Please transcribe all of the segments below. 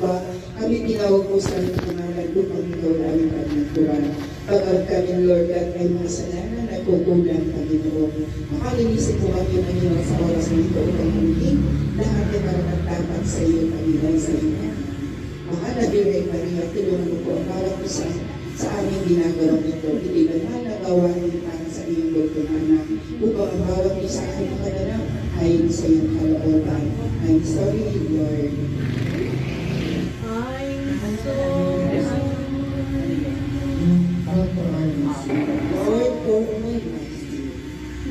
lupa. Kami tinawag po sa aming pangalan upang ikaw namin panagturan. Pagkat kami, Lord God, ay mga salanan na kukulang, Panginoon. Makalinisin po kami, Panginoon, sa oras na ito upang maging lahat ay maratapat sa iyo, Panginoon, sa iyo. Mahal na Birhen Maria, tulungan mo po ang bawat isa sa aming ginagawa nito. Ipinanal na gawain para sa iyong Lord anak, upang ang bawat isa ay makaganap ayon sa iyong kalooban. I'm sorry, Lord.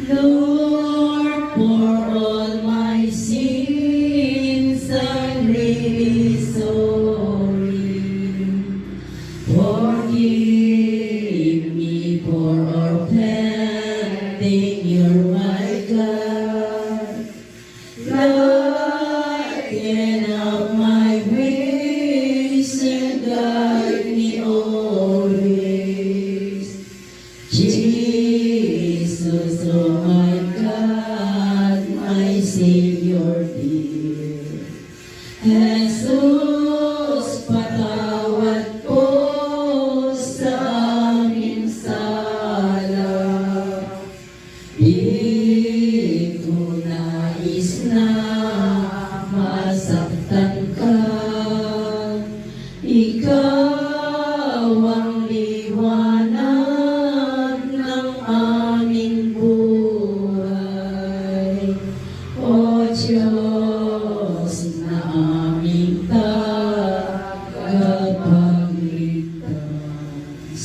Lord, for all my sins, I'm really sorry. Forgive me for offending, you're my God. Lighten up my ways and guide me always. Jesus, oh my God, my Savior dear. Jesus, patawad po sa aming sala. Di ko nais na masaktan ka. Ikaw ang liwanag ng aming buhay. O Diyos na aming tagapagligtas.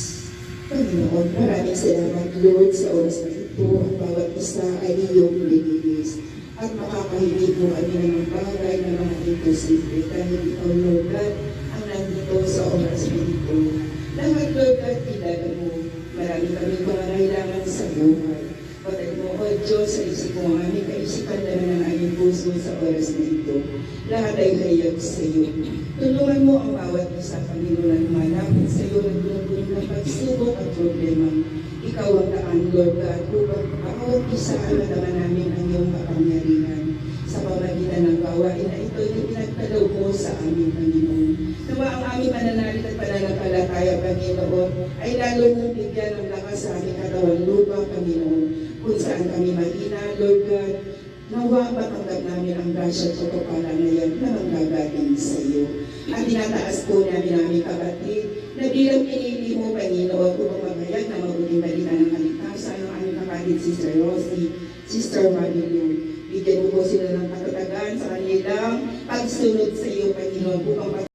Panginoon, maraming salamat, Lord, sa oras na ito. Ang bawat isa ay iyong lilinis. At makakahilig mo kami ng mga bagay na mga imposible. Dahil ikaw, Lord God, ang nandito sa oras na ito. Lahat, Lord God, kilala mo. Marami kami pangangailangan sa buhay. Patay mo, O Diyos, sa isip mo ang aming kaisipan naman ang aming puso sa oras na ito. Lahat ay hayag sa iyo. Tulungan mo ang bawat isa, Panginoon, at malapit sa iyo ng bulong ng pagsubok at problema. Ikaw ang daan, Lord God, upang bawat isa alam naman namin ang iyong kapangyarihan. Sa pamagitan ng gawain na ito, ipinagdalaw mo sa aming Panginoon. Nawa ang aming mananalig at pananampalataya, Panginoon, ay lalo mong bigyan ng lakas sa aming katawan lupa, Panginoon, kung saan kami mahina, Lord God. Nawa matanggap namin ang grasya at pagpapala na yan na manggagaling sa iyo. At tinataas po namin ang aming kapatid na bilang pinili mo, Panginoon, upang maghayag na mabuting balita ng kaligtasan ng aming kapatid, Sister Rosie, Sister Marilu. Bigyan mo po sila ng katatagan sa kanilang pagsunod sa iyo, Panginoon, upang